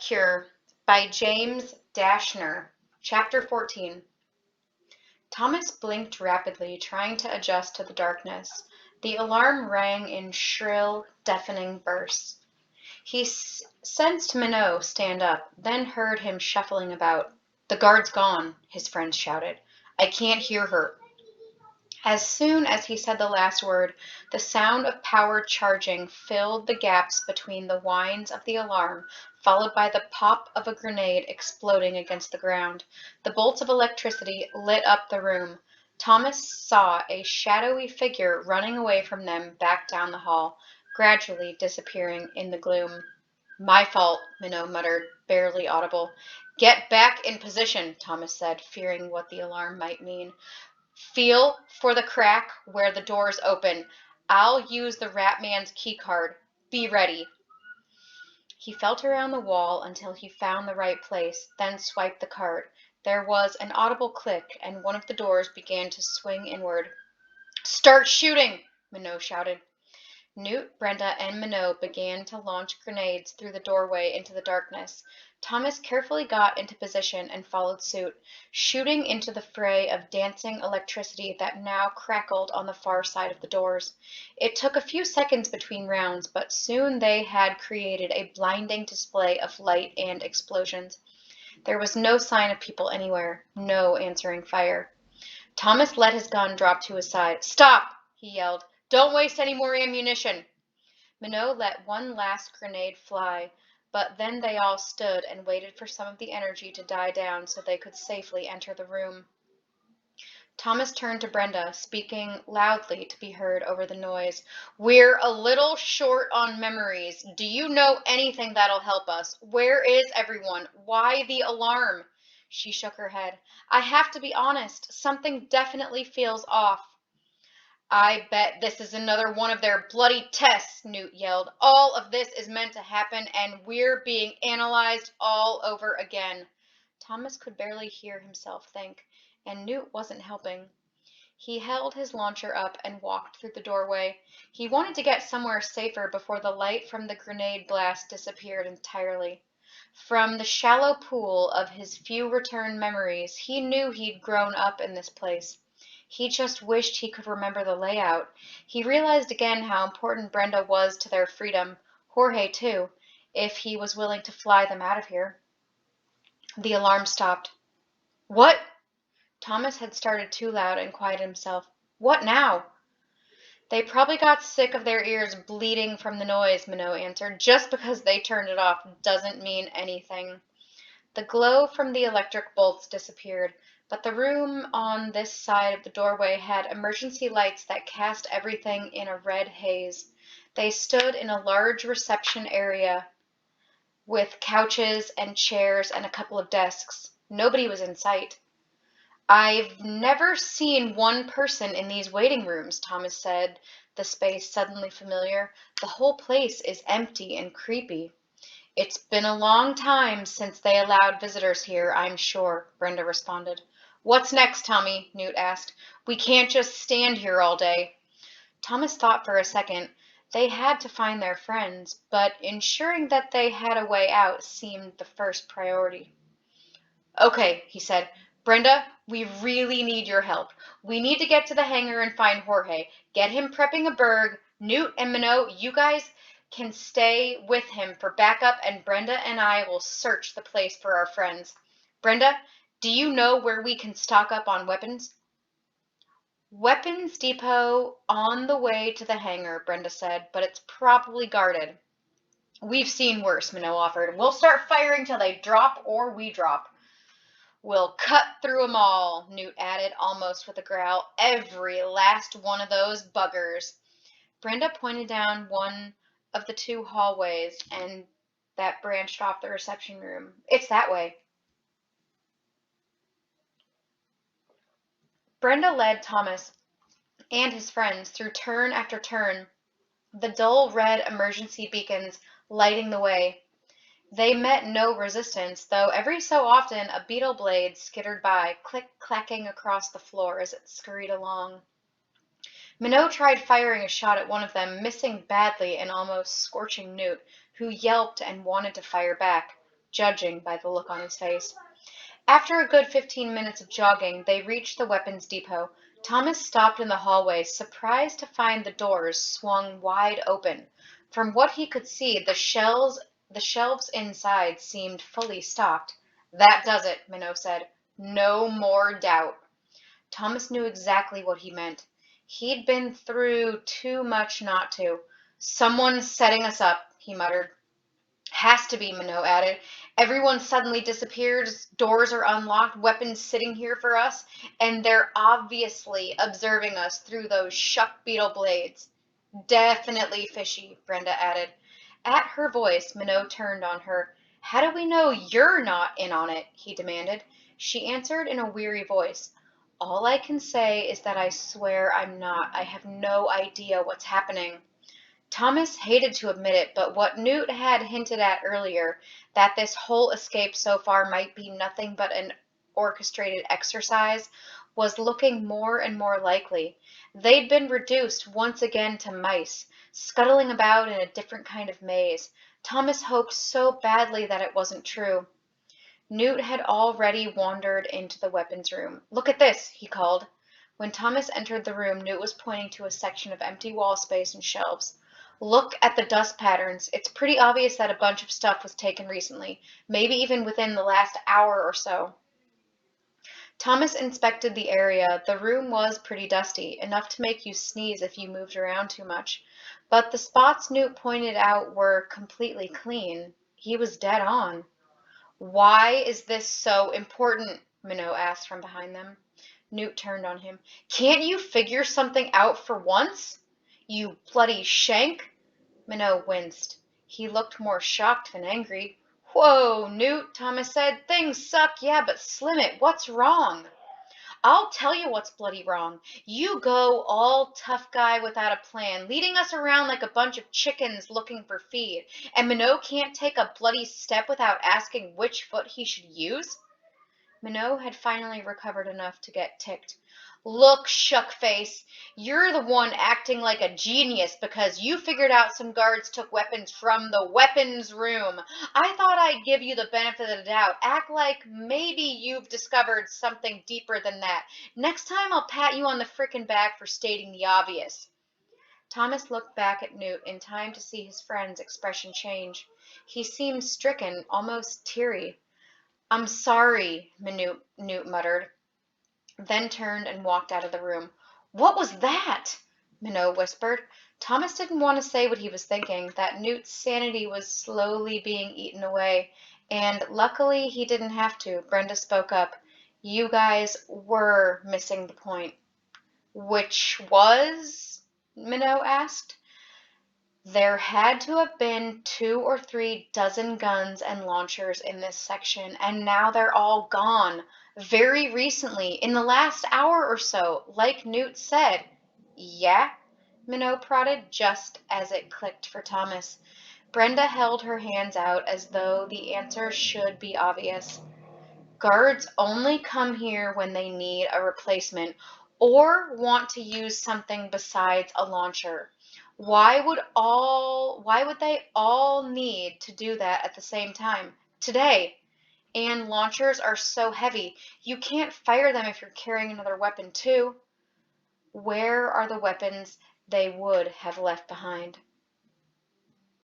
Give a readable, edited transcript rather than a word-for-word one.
Cure by James Dashner. Chapter 14. Thomas blinked rapidly, trying to adjust to the darkness. The alarm rang in shrill, deafening bursts. He sensed Minot stand up, then heard him shuffling about. "The guard's gone," his friends shouted. "I can't hear her." As soon as he said the last word, the sound of power charging filled the gaps between the whines of the alarm, followed by the pop of a grenade exploding against the ground. The bolts of electricity lit up the room. Thomas saw a shadowy figure running away from them back down the hall, gradually disappearing in the gloom. "My fault," Minot muttered, barely audible. "Get back in position," Thomas said, fearing what the alarm might mean. "Feel for the crack where the doors open. I'll use the Rat Man's key card. Be ready." He felt around the wall until he found the right place, then swiped the card. There was an audible click, and one of the doors began to swing inward. "Start shooting!" Minot shouted. Newt, Brenda, and Minot began to launch grenades through the doorway into the darkness. Thomas carefully got into position and followed suit, shooting into the fray of dancing electricity that now crackled on the far side of the doors. It took a few seconds between rounds, but soon they had created a blinding display of light and explosions. There was no sign of people anywhere, no answering fire. Thomas let his gun drop to his side. "Stop!" he yelled. "Don't waste any more ammunition." Minot let one last grenade fly, but then they all stood and waited for some of the energy to die down so they could safely enter the room. Thomas turned to Brenda, speaking loudly to be heard over the noise. "We're a little short on memories. Do you know anything that'll help us? Where is everyone? Why the alarm?" She shook her head. "I have to be honest. Something definitely feels off." "I bet this is another one of their bloody tests," Newt yelled. "All of this is meant to happen, and we're being analyzed all over again." Thomas could barely hear himself think, and Newt wasn't helping. He held his launcher up and walked through the doorway. He wanted to get somewhere safer before the light from the grenade blast disappeared entirely. From the shallow pool of his few returned memories, he knew he'd grown up in this place. He just wished he could remember the layout. He realized again how important Brenda was to their freedom, Jorge too, if he was willing to fly them out of here. The alarm stopped. "What?" Thomas had started too loud and quieted himself. "What now?" "They probably got sick of their ears bleeding from the noise," Minot answered. "Just because they turned it off doesn't mean anything." The glow from the electric bolts disappeared, but the room on this side of the doorway had emergency lights that cast everything in a red haze. They stood in a large reception area with couches and chairs and a couple of desks. Nobody was in sight. "I've never seen one person in these waiting rooms," Thomas said, the space suddenly familiar. "The whole place is empty and creepy." "It's been a long time since they allowed visitors here, I'm sure," Brenda responded. "What's next, Tommy?" Newt asked. "We can't just stand here all day." Thomas thought for a second. They had to find their friends, but ensuring that they had a way out seemed the first priority. "Okay," he said. "Brenda, we really need your help. We need to get to the hangar and find Jorge. Get him prepping a berg. Newt and Minot, you guys can stay with him for backup, and Brenda and I will search the place for our friends. Brenda, do you know where we can stock up on weapons?" "Weapons depot on the way to the hangar," Brenda said, "but it's probably guarded." "We've seen worse," Minot offered. "We'll start firing till they drop or we drop." "We'll cut through 'em all," Newt added, almost with a growl. "Every last one of those buggers." Brenda pointed down one of the two hallways and that branched off the reception room. "It's that way." Brenda led Thomas and his friends through turn after turn, the dull red emergency beacons lighting the way. They met no resistance, though every so often a beetle blade skittered by, click-clacking across the floor as it scurried along. Minot tried firing a shot at one of them, missing badly and almost scorching Newt, who yelped and wanted to fire back. judging by the look on his face. After a good 15 minutes of jogging, they reached the weapons depot. Thomas stopped in the hallway, surprised to find the doors swung wide open. From what he could see, the shelves inside seemed fully stocked. That does it, Minot said. No more doubt. Thomas knew exactly what he meant. He'd been through too much not to. Someone's setting us up, he muttered. Has to be, Minot added. Everyone suddenly disappears, doors are unlocked, weapons sitting here for us, and they're obviously observing us through those shuck beetle blades. Definitely fishy, Brenda added. At her voice, Minot turned on her. How do we know you're not in on it? He demanded. She answered in a weary voice. All I can say is that I swear I'm not. I have no idea what's happening. Thomas hated to admit it, but what Newt had hinted at earlier, that this whole escape so far might be nothing but an orchestrated exercise, was looking more and more likely. They'd been reduced once again to mice, scuttling about in a different kind of maze. Thomas hoped so badly that it wasn't true. Newt had already wandered into the weapons room. Look at this, he called. When Thomas entered the room, Newt was pointing to a section of empty wall space and shelves. Look at the dust patterns. It's pretty obvious that a bunch of stuff was taken recently, maybe even within the last hour or so. Thomas inspected the area. The room was pretty dusty, enough to make you sneeze if you moved around too much. But the spots Newt pointed out were completely clean. He was dead on. Why is this so important? Minot asked from behind them. Newt turned on him. Can't you figure something out for once? You bloody shank! Minot winced. He looked more shocked than angry. Whoa, Newt, Thomas said. Things suck, yeah, but slim it. What's wrong? I'll tell you what's bloody wrong. You go all tough guy without a plan, leading us around like a bunch of chickens looking for feed, and Minot can't take a bloody step without asking which foot he should use? Minot had finally recovered enough to get ticked. Look, Shuckface, you're the one acting like a genius because you figured out some guards took weapons from the weapons room. I thought I'd give you the benefit of the doubt. Act like maybe you've discovered something deeper than that. Next time I'll pat you on the frickin' back for stating the obvious. Thomas looked back at Newt in time to see his friend's expression change. He seemed stricken, almost teary. I'm sorry, Newt muttered, then turned and walked out of the room. What was that? Minot whispered. Thomas didn't want to say what he was thinking, that Newt's sanity was slowly being eaten away, and luckily he didn't have to. Brenda spoke up. You guys were missing the point. Which was? Minot asked. There had to have been 2 or 3 dozen guns and launchers in this section, and now they're all gone. Very recently, in the last hour or so, like Newt said. Yeah? Minot prodded, just as it clicked for Thomas. Brenda held her hands out as though the answer should be obvious. Guards only come here when they need a replacement or want to use something besides a launcher. Why would they all need to do that at the same time? Today. And launchers are so heavy, you can't fire them if you're carrying another weapon too. Where are the weapons they would have left behind?